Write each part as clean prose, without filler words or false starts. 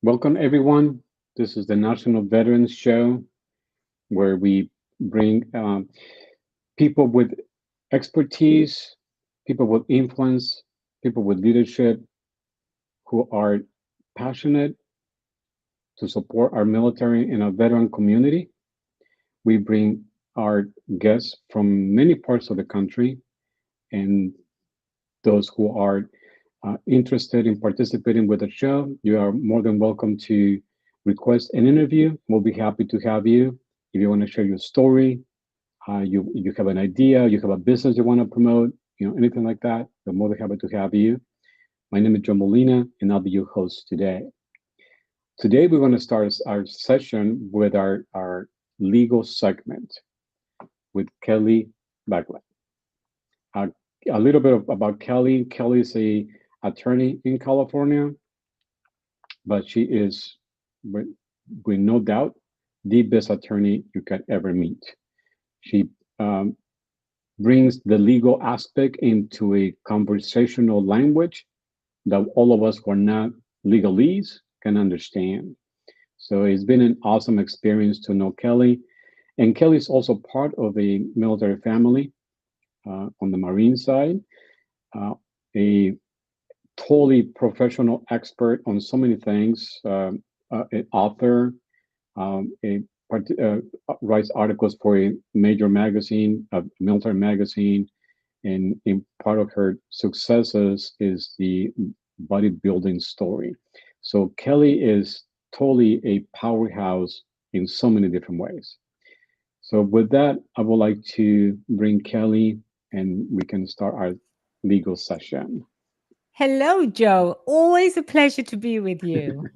Welcome, everyone. This is the National Veterans Show, where we bring people with expertise, people with influence, people with leadership who are passionate to support our military and our veteran community. We bring our guests from many parts of the country and those who are interested in participating with the show. You are more than welcome to request an interview. We'll be happy to have you. If you want to share your story, you have an idea, you have a business you want to promote, anything like that, we're more than happy to have you. My name is Joe Molina, and I'll be your host today. Today, we're going to start our session with our legal segment with Kelly Baglet. A little bit about Kelly. Kelly is a attorney in California, but she is, with no doubt, the best attorney you can ever meet. She brings the legal aspect into a conversational language that all of us who are not legalese can understand. So it's been an awesome experience to know Kelly. And Kelly is also part of a military family on the Marine side, a totally professional expert on so many things, an author, writes articles for a major magazine, a military magazine, and in part of her successes is the bodybuilding story. So Kelly is totally a powerhouse in so many different ways. So with that, I would like to bring Kelly and we can start our legal session. Hello, Joe. Always a pleasure to be with you.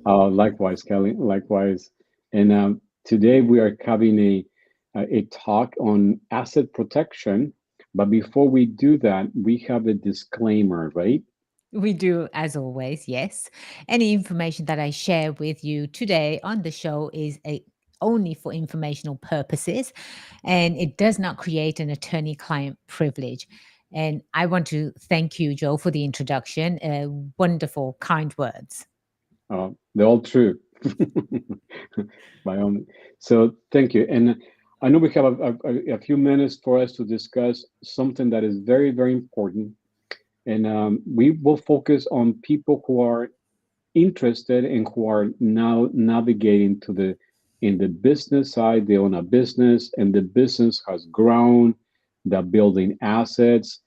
Likewise, Kelly, likewise. And today we are having a talk on asset protection. But before we do that, we have a disclaimer, right? We do, as always, yes. Any information that I share with you today on the show is only for informational purposes, and it does not create an attorney client privilege. And I want to thank you, Joe, for the introduction. Wonderful, kind words. They're all true. By all means. So thank you. And I know we have a few minutes for us to discuss something that is very, very important. And we will focus on people who are interested and who are now navigating in the business side. They own a business and the business has grown. They're building assets.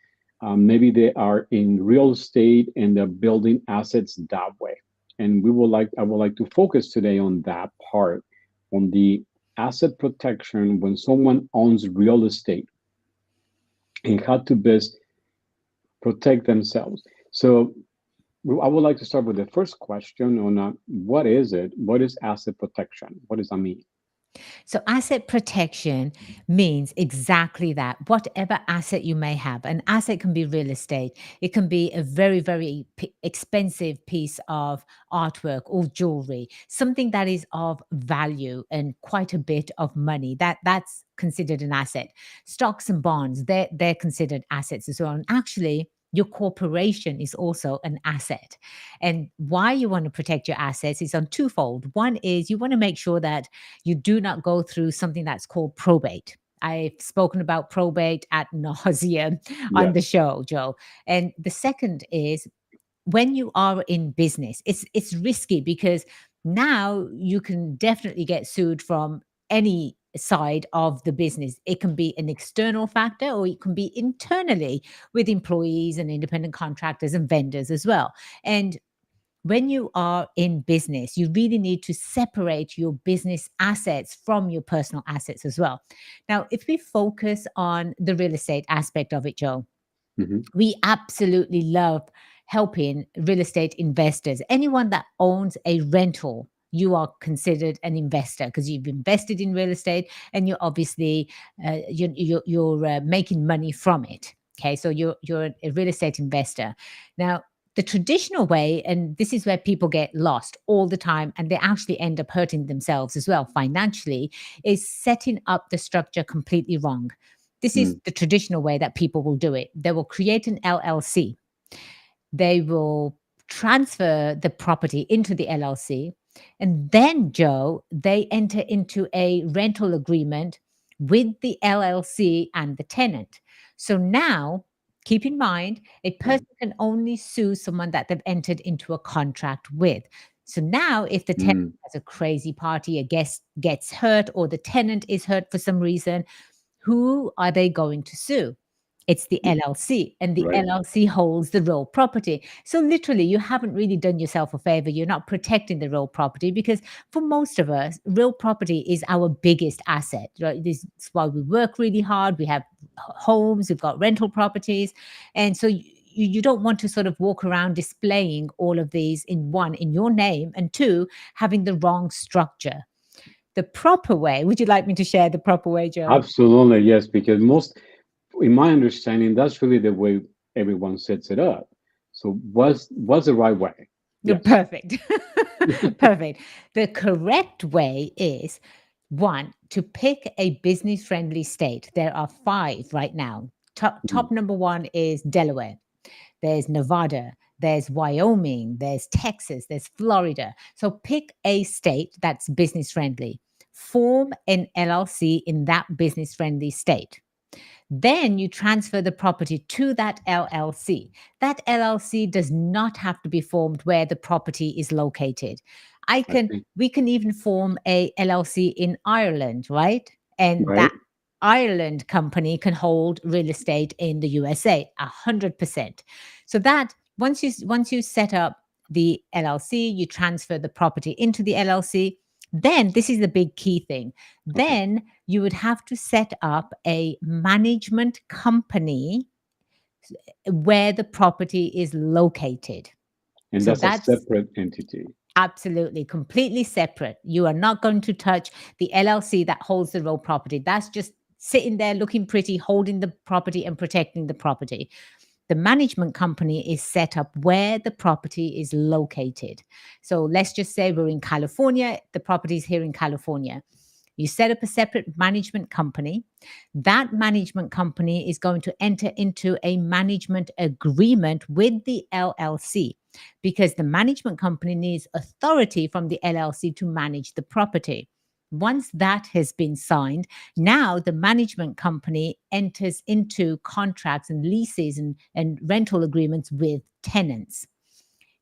Maybe they are in real estate and they're building assets that way. And I would like to focus today on that part, on the asset protection when someone owns real estate and how to best protect themselves. So I would like to start with the first question on what is it? What is asset protection? What does that mean? So, asset protection means exactly that. Whatever asset you may have, an asset can be real estate, it can be a very, very expensive piece of artwork or jewelry, something that is of value and quite a bit of money. That's considered an asset. Stocks and bonds, they're considered assets as well. And actually, your corporation is also an asset. And why you want to protect your assets is on twofold. One is you want to make sure that you do not go through something that's called probate. I've spoken about probate at nauseum on the Yes. show, Joe. And the second is when you are in business, it's risky because now you can definitely get sued from any side of the business. It can be an external factor or it can be internally with employees and independent contractors and vendors as well. And when you are in business, you really need to separate your business assets from your personal assets as well. Now, if we focus on the real estate aspect of it, Joe, Hmm. we absolutely love helping real estate investors. Anyone that owns a rental, you are considered an investor because you've invested in real estate and you're obviously you're making money from it. Okay, so you're a real estate investor. Now, the traditional way, and this is where people get lost all the time, and they actually end up hurting themselves as well financially, is setting up the structure completely wrong. This is Mm, the traditional way that people will do it. They will create an LLC. They will transfer the property into the LLC. And then, Joe, they enter into a rental agreement with the LLC and the tenant. So now, keep in mind, a right. person can only sue someone that they've entered into a contract with. So now, if the tenant Mm, has a crazy party, a guest gets hurt, or the tenant is hurt for some reason, who are they going to sue? It's the LLC, and the right. LLC holds the real property. So literally, you haven't really done yourself a favor. You're not protecting the real property because for most of us, real property is our biggest asset. Right? This is why we work really hard. We have homes, we've got rental properties, and so you don't want to sort of walk around displaying all of these in one in your name, and two having the wrong structure. The proper way. Would you like me to share the proper way, Joe? Absolutely, yes, because most, in my understanding, that's really the way everyone sets it up. So what's the right way? Yes. Perfect. Perfect. The correct way is one, to pick a business friendly state. There are five right now. Mhm. Top number one is Delaware. There's Nevada. There's Wyoming. There's Texas. There's Florida. So pick a state that's business friendly. Form an LLC in that business friendly state. Then you transfer the property to that LLC. That LLC does not have to be formed where the property is located. I see. We can even form a LLC in Ireland, right? And that Right. Ireland company can hold real estate in the USA 100%. So that once you set up the LLC, you transfer the property into the LLC. Then this is the big key thing. Okay. Then you would have to set up a management company where the property is located. And So that's a that's separate entity. absolutely completely separate. You are not going to touch the LLC that holds the real property. That's just sitting there looking pretty, holding the property and protecting the property. The management company is set up where the property is located. So let's just say we're in California, the property is here in California. You set up a separate management company. That management company is going to enter into a management agreement with the LLC because the management company needs authority from the LLC to manage the property. Once that has been signed, now the management company enters into contracts and leases and rental agreements with tenants.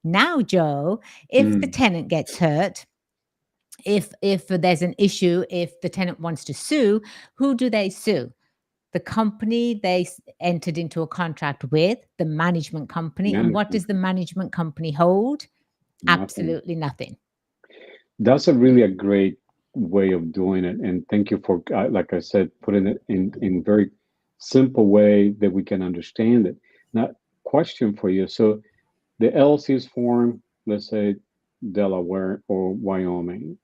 Now, Joe, if the Mm, tenant gets hurt, if there's an issue, if the tenant wants to sue, who do they sue? The company they entered into a contract with, the management company. And what management does the company. management company hold? Nothing. Absolutely nothing. That's a really a great way of doing it. And thank you for, like I said, putting it in very simple way that we can understand it. Now, question for you. So the LLC is formed, let's say Delaware or Wyoming,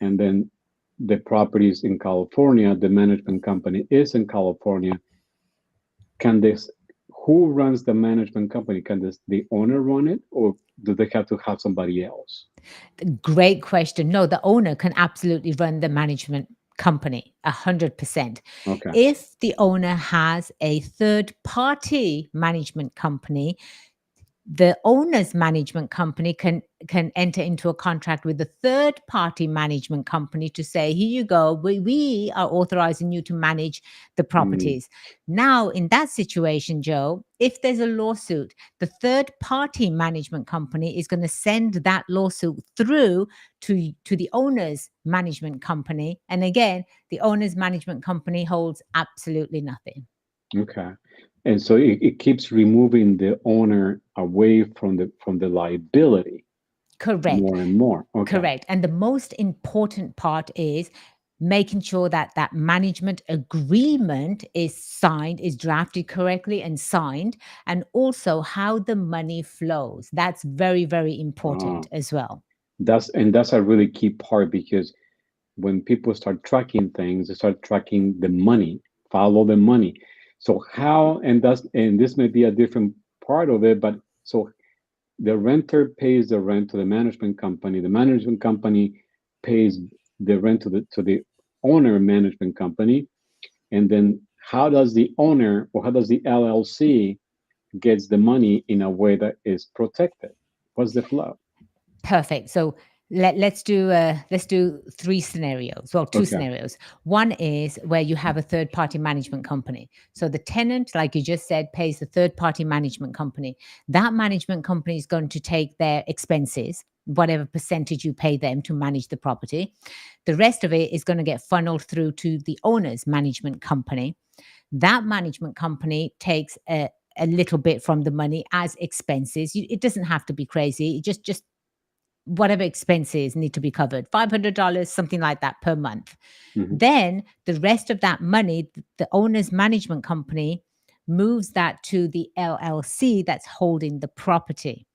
and then the properties in California, the management company is in California. Can this, who runs the management company? Can this the owner run it, or do they have to have somebody else? Great question. No, the owner can absolutely run the management company 100%. Okay. If the owner has a third party management company, the owner's management company can enter into a contract with the third party management company to say, here you go, we are authorizing you to manage the Mm, properties. Now in that situation, Joe, if there's a lawsuit, the third party management company is going to send that lawsuit through to the owner's management company, and again, the owner's management company holds absolutely nothing. okay. And so it keeps removing the owner away from the liability Correct. more and more. Okay. Correct. And the most important part is making sure that that management agreement is signed, is drafted correctly and signed, and also how the money flows. That's very, very Uh, important as well. that's a really key part because when people start tracking things, they start tracking the money, follow the money. So how and this may be a different part of it, but so the renter pays the rent to the management company. The management company pays the rent to the owner management company, and then how does the owner or how does the LLC gets the money in a way that is protected? What's the flow? Perfect. So let's do three scenarios. Well, two Okay. scenarios. One is where you have a third party management company. So the tenant, like you just said, pays the third party management company. That management company is going to take their expenses, whatever percentage you pay them to manage the property. The rest of it is going to get funneled through to the owner's management company. That management company takes a little bit from the money as expenses. It doesn't have to be crazy. Just whatever expenses need to be covered, $500, something like that per month. Hmm. Then the rest of that money, the owner's management company moves that to the LLC that's holding the property.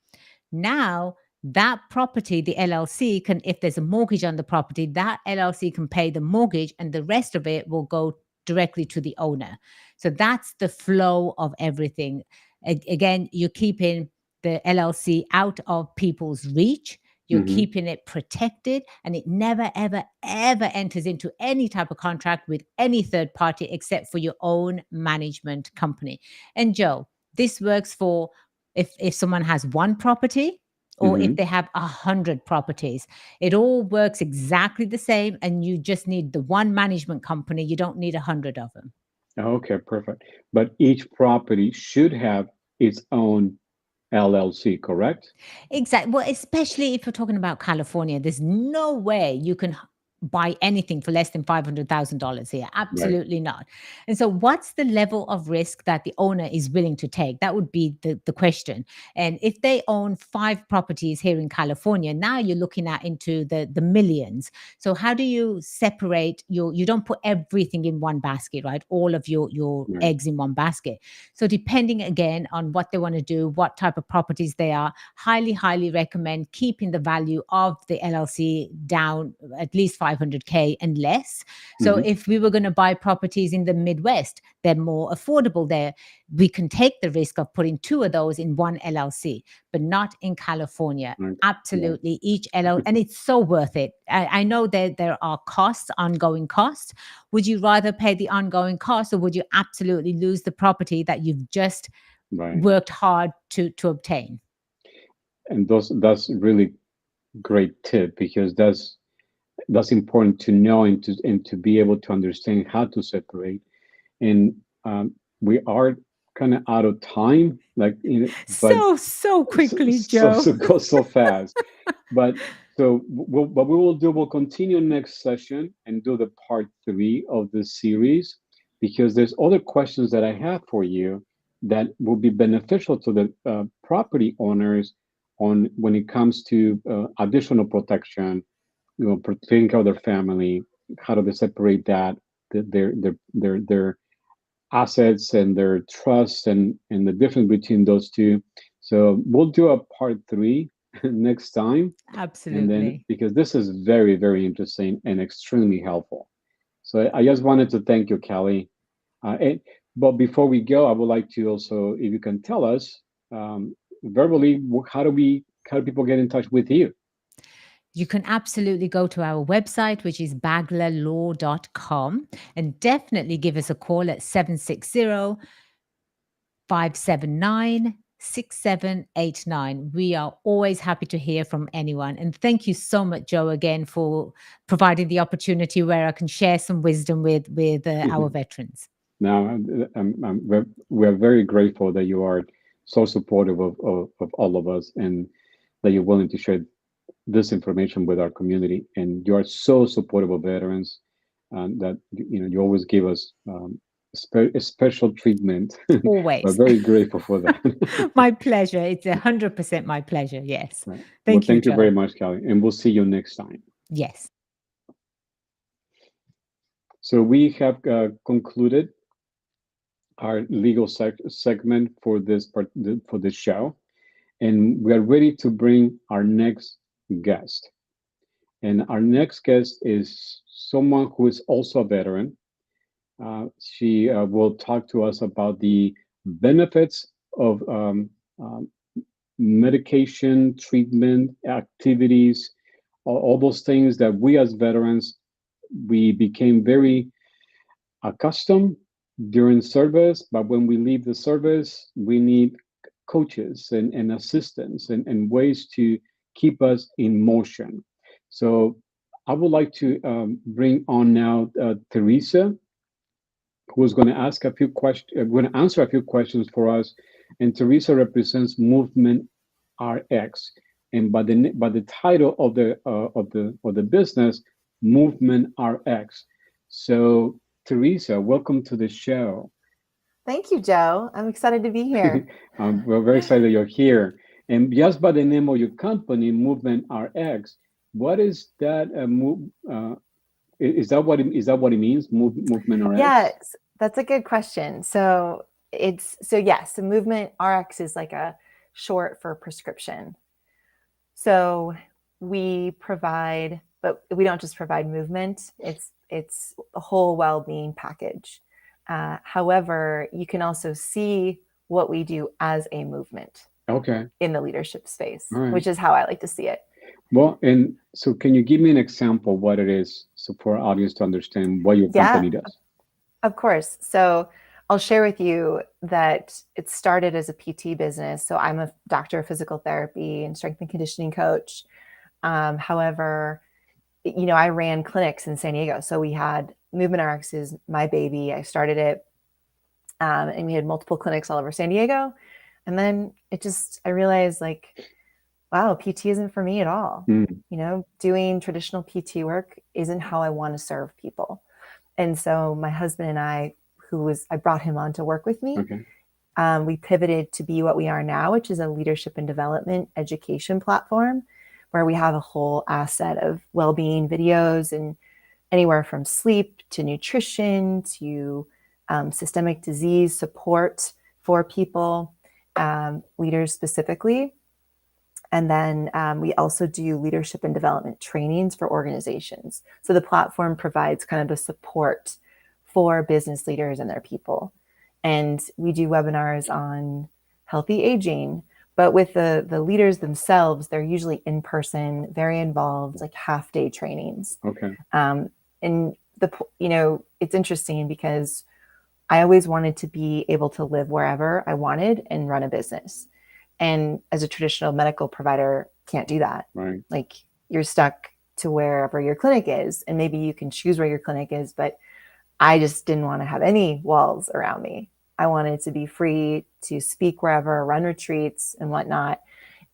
Now, that property, the LLC can, if there's a mortgage on the property, that LLC can pay the mortgage and the rest of it will go directly to the owner. So that's the flow of everything. Again, you're keeping the LLC out of people's reach. You're Hmm. keeping it protected and it never, ever, ever enters into any type of contract with any third party except for your own management company. And Joe, this works for if someone has one property or if Hmm. they have 100 properties. It all works exactly the same and you just need the one management company. You don't need 100 of them. Okay, perfect. But each property should have its own LLC, correct? Exactly. Well, especially if you're talking about California, there's no way you can buy anything for less than $500,000 here. Right. Absolutely not. And so, what's the level of risk that the owner is willing to take? That would be the question. And if they own 5 properties here in California, now you're looking at into the millions. So, how do you separate you don't put everything in one basket, right? All of your Right. eggs in one basket. So, depending again on what they want to do, what type of properties they are, highly, highly recommend keeping the value of the LLC down at least 500K and less. So Hmm. if we were going to buy properties in the Midwest, they're more affordable there. We can take the risk of putting 2 of those in one LLC, but not in California. Right. Right. Absolutely, each LLC, and it's so worth it. I know that there are costs, ongoing costs. Would you rather pay the ongoing costs, or would you absolutely lose the property that you've just Right. worked hard to obtain? And that's really great tip because that's important to know and to be able to understand how to separate. And we are kind of out of time, like but So quickly, so Joe. goes so fast. But so what we will do, we'll continue next session and do the part three of this series because there's other questions that I have for you that will be beneficial to the property owners on when it comes to additional protection, taking care of their family, how do they separate that, their assets and their trust and the difference between those two. So we'll do a part three next time, and then Absolutely. because this is very very interesting and extremely helpful. So I just wanted to thank you, Kelly. But before we go, I would like to also, if you can tell us verbally, how do people get in touch with you? You can absolutely go to our website, which is baglerlaw.com, and definitely give us a call at 760-579-6789. We are always happy to hear from anyone. And thank you so much, Joe, again, for providing the opportunity where I can share some wisdom with our veterans. Now, we're very grateful that you are so supportive of all of us and that you're willing to share this information with our community. And you are so supportive of veterans that you always give us a special treatment. We're Always. very grateful for that. My pleasure. It's 100% my pleasure. Yes. Right. Well, Thank you, thank you very Joe. much, Kelly, and we'll see you next time. Yes. So we have concluded our legal segment for this for this show, and we are ready to bring our next guest. And our next guest is someone who is also a veteran. She will talk to us about the benefits of medication, treatment, activities, all those things that we as veterans we became very accustomed during service, but when we leave the service, we need coaches and assistance and ways to keep us in motion. So I would like to bring on now Teresa, who is going to ask a few questions, going to answer a few questions for us. And Teresa represents Movement RX, and by the title of the business, Movement RX. So Teresa, welcome to the show. Thank you, Joe. I'm excited to be here. We're very excited you're here. And just by the name of your company, Movement RX, what is that? Is that what is that what it means? Movement RX. Yes, that's a good question. So Movement RX is like a short for prescription. So we provide, but we don't just provide movement. It's a whole well-being package. However, you can also see what we do as a movement. Okay. In the leadership space, Right. Which is how I like to see it. Well, and so can you give me an example of what it is so for our audience to understand what your company does? Of course. So I'll share with you that it started as a PT business. So I'm a doctor of physical therapy and strength and conditioning coach. However, I ran clinics in San Diego. So we had Movement RX is my baby. I started it and we had multiple clinics all over San Diego. And then I realized wow, PT isn't for me at all. Doing traditional PT work isn't how I want to serve people. And so my husband and I brought him on to work with me. Okay. We pivoted to be what we are now, which is a leadership and development education platform where we have a whole asset of well-being videos and anywhere from sleep to nutrition to systemic disease support for people, leaders specifically. And then we also do leadership and development trainings for organizations. So the platform provides kind of the support for business leaders and their people. And we do webinars on healthy aging, but with the leaders themselves, they're usually in person, very involved, like half-day trainings. Okay. And it's interesting because I always wanted to be able to live wherever I wanted and run a business. And as a traditional medical provider, can't do that. Right. Like you're stuck to wherever your clinic is, and maybe you can choose where your clinic is, but I just didn't want to have any walls around me. I wanted to be free to speak wherever, run retreats and whatnot.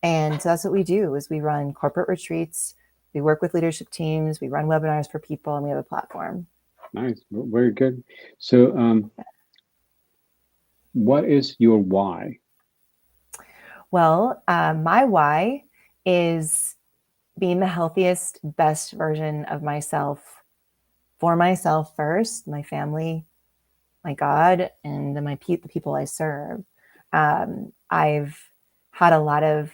And so that's what we do is we run corporate retreats. We work with leadership teams. We run webinars for people, and we have a platform. Nice. Very good. So what is your why? Well, my why is being the healthiest, best version of myself, for myself first, my family, my God, and then the people I serve. I've had a lot of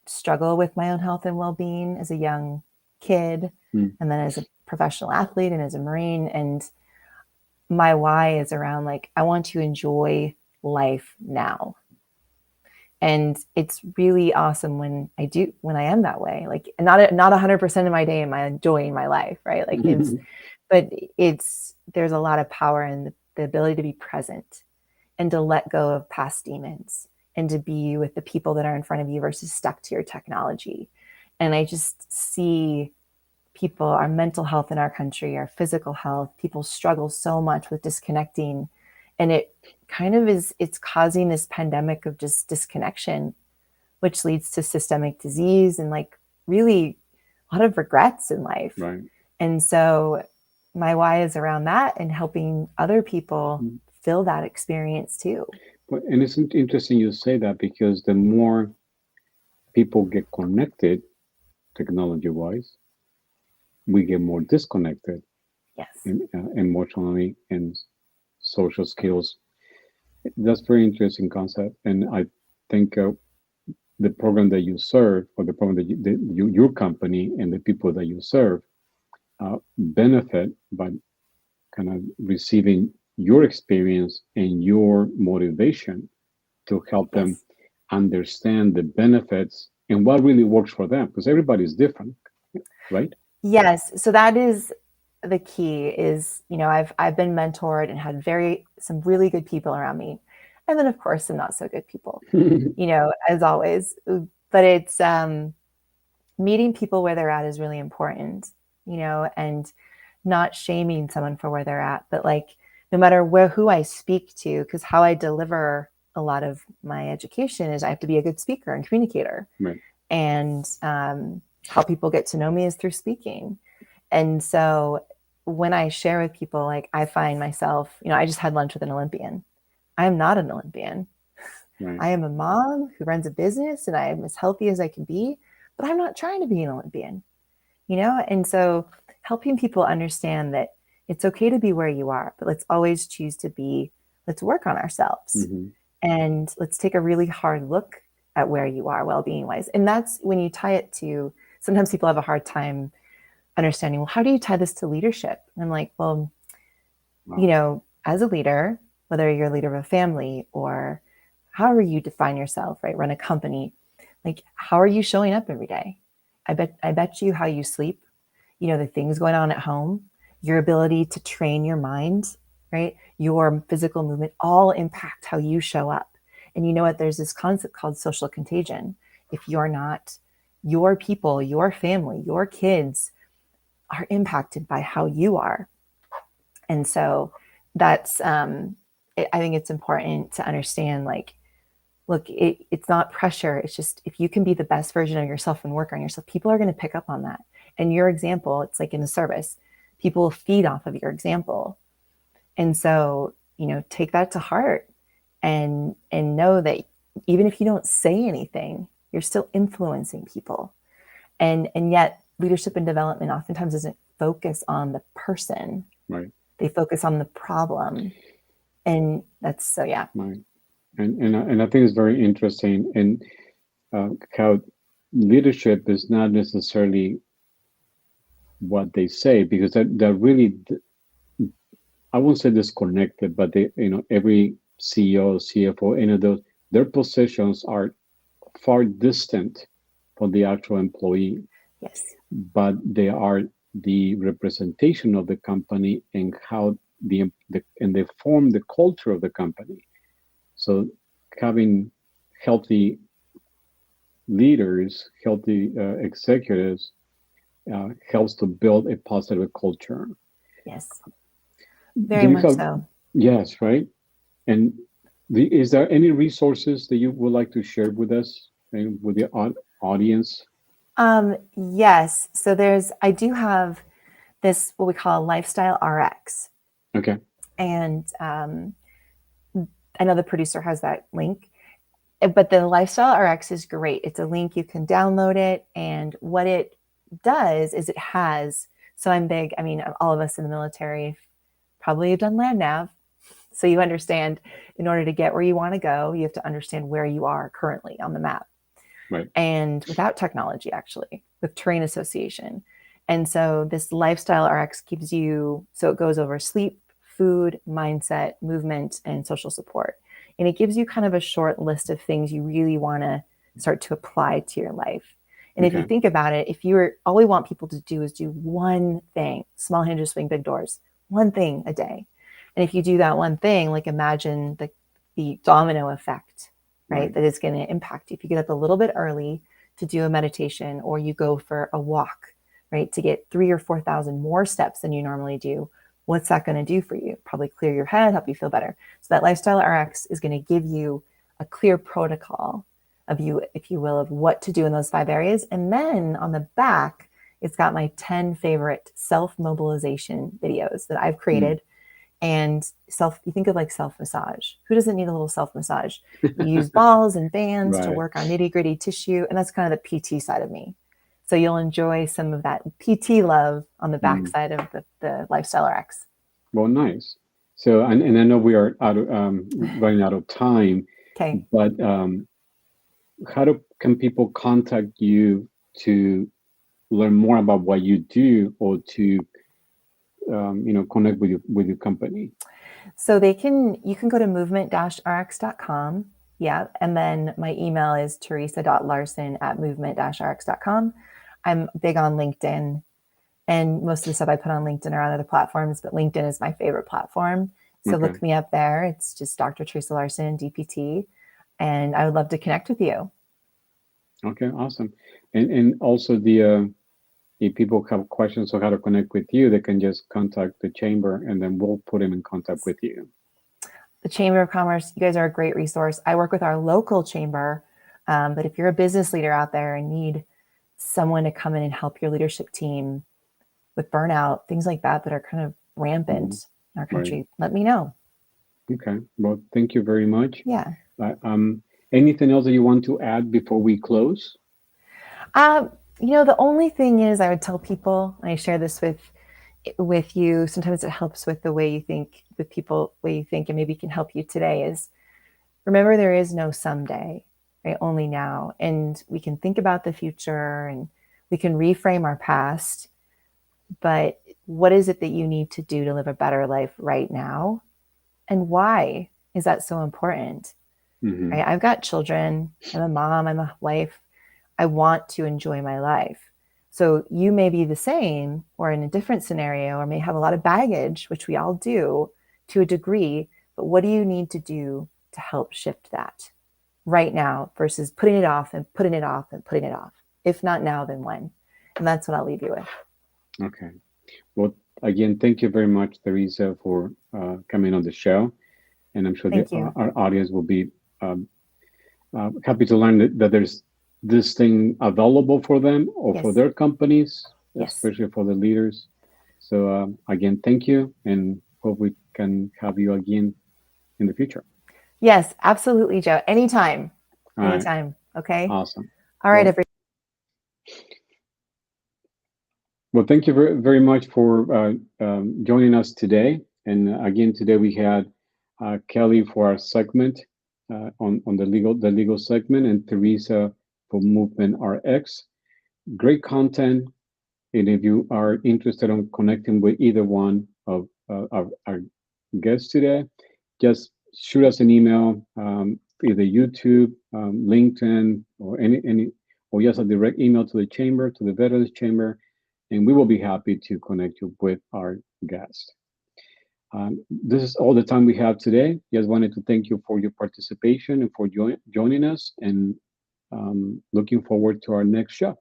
struggle with my own health and well-being as a young kid, and then as a professional athlete and as a Marine. And my why is around I want to enjoy life now. And it's really awesome when I am that way. Not 100% of my day am I enjoying my life, right? There's a lot of power in the ability to be present and to let go of past demons and to be with the people that are in front of you versus stuck to your technology. And I just see people, our mental health in our country, our physical health, people struggle so much with disconnecting. And it kind of it's causing this pandemic of just disconnection, which leads to systemic disease and really a lot of regrets in life. Right. And so my why is around that and helping other people feel that experience too. And it's interesting you say that because the more people get connected technology-wise, we get more disconnected Yes. emotionally and social skills. That's very interesting concept, and I think the program that you serve, or the program that your company and the people that you serve benefit by kind of receiving your experience and your motivation to help them Yes. understand the benefits and what really works for them, because everybody's different, right? Yes. So that is the key is, I've been mentored and had some really good people around me. And then of course some not so good people, as always. But it's meeting people where they're at is really important, and not shaming someone for where they're at, but like no matter who I speak to, because how I deliver a lot of my education is I have to be a good speaker and communicator. Right. And how people get to know me is through speaking. And so when I share with people, like I find myself, I just had lunch with an Olympian. I am not an Olympian. Right. I am a mom who runs a business and I am as healthy as I can be, but I'm not trying to be an Olympian, And so helping people understand that it's okay to be where you are, but let's always choose to let's work on ourselves Mm-hmm. and let's take a really hard look at where you are well-being wise. And that's when you tie it to, sometimes people have a hard time understanding, well, how do you tie this to leadership? And I'm like, well, Wow. as a leader, whether you're a leader of a family or however you define yourself, right? Run a company, like how are you showing up every day? I bet you how you sleep, the things going on at home, your ability to train your mind, right? Your physical movement all impact how you show up. And you know what? There's this concept called social contagion. If you're not, your people, your family, your kids are impacted by how you are. And so that's, I think it's important to understand, like, look, it's not pressure. It's just, if you can be the best version of yourself and work on yourself, people are going to pick up on that. And your example, it's like in the service, people feed off of your example. And so, take that to heart and know that even if you don't say anything, you're still influencing people. And yet leadership and development oftentimes doesn't focus on the person. Right. They focus on the problem. And that's so, yeah. Right. And I think it's very interesting, and how leadership is not necessarily what they say, because that really, I won't say disconnected, but every CEO, CFO, any of those, their positions are far distant from the actual employee, Yes. but they are the representation of the company and how and they form the culture of the company. So having healthy leaders, healthy executives helps to build a positive culture. Yes. Do Very you much have, so. yes, right? And is there any resources that you would like to share with us and with the audience? Yes. So I do have this, what we call Lifestyle RX. Okay. And I know the producer has that link, but the Lifestyle RX is great. It's a link, you can download it. And what it does is so I'm big, I mean, all of us in the military probably have done land nav. So you understand, in order to get where you want to go, you have to understand where you are currently on the map. Right. And without technology, actually, with terrain association. And so this Lifestyle RX gives you, so it goes over sleep, food, mindset, movement, and social support. And it gives you kind of a short list of things you really want to start to apply to your life. And if you Okay. think about it, all we want people to do is do one thing, small hinges swing big doors, one thing a day. And if you do that one thing, like imagine the domino effect, right? That is going to impact you. If you get up a little bit early to do a meditation, or you go for a walk, right, to get 3,000 or 4,000 more steps than you normally do, what's that going to do for you? Probably clear your head, help you feel better. So that Lifestyle RX is going to give you a clear protocol of you, if you will, of what to do in those 5 areas. And then on the back, it's got my 10 favorite self-mobilization videos that I've created. And you think of like self-massage. Who doesn't need a little self-massage? You use balls and bands to Right. work on nitty-gritty tissue. And that's kind of the PT side of me. So you'll enjoy some of that PT love on the Mm. backside of the Lifestyle RX. Well, nice. So, and I know we are running out of time, Okay. but can people contact you to learn more about what you do, or to connect with your company? So you can go to movement-rx.com. Yeah. And then my email is teresa.larson@movement-rx.com. I'm big on LinkedIn, and most of the stuff I put on LinkedIn are on other platforms, but LinkedIn is my favorite platform. So Okay. look me up there. It's just Dr. Teresa Larson, DPT. And I would love to connect with you. Okay, awesome. And also if people have questions on how to connect with you, they can just contact the chamber, and then we'll put them in contact with you. The Chamber of Commerce, you guys are a great resource. I work with our local chamber, but if you're a business leader out there and need someone to come in and help your leadership team with burnout, things like that are kind of rampant in our country, Right. let me know. Okay. Well, thank you very much. Yeah. Anything else that you want to add before we close? The only thing is, I would tell people, and I share this with you, sometimes it helps with the way you think, with people, way you think, and maybe can help you today, is remember there is no someday, right? Only now. And we can think about the future and we can reframe our past, but what is it that you need to do to live a better life right now? And why is that so important? Mm-hmm. Right? I've got children, I'm a mom, I'm a wife. I want to enjoy my life. So you may be the same or in a different scenario, or may have a lot of baggage, which we all do to a degree, but what do you need to do to help shift that right now versus putting it off and putting it off and putting it off? If not now, then when? And that's what I'll leave you with. Okay. Well, again, thank you very much, Teresa, for coming on the show. And I'm sure Thank you. our audience will be happy to learn that there's this thing available for them, or for Yes. their companies, Yes. especially for the leaders. So again, thank you, and hope we can have you again in the future. Yes, absolutely, Joe. Anytime. All right. Anytime. Okay. Awesome. All right, Well, everybody. Well, thank you very, very much for joining us today. And again, today we had Kelly for our segment on the legal segment, and Teresa for Movement RX. Great content. And if you are interested in connecting with either one of our guests today, just shoot us an email, either YouTube, LinkedIn, or or just a direct email to the chamber, to the Veterans Chamber, and we will be happy to connect you with our guest. This is all the time we have today. Just wanted to thank you for your participation and for joining us, and looking forward to our next show.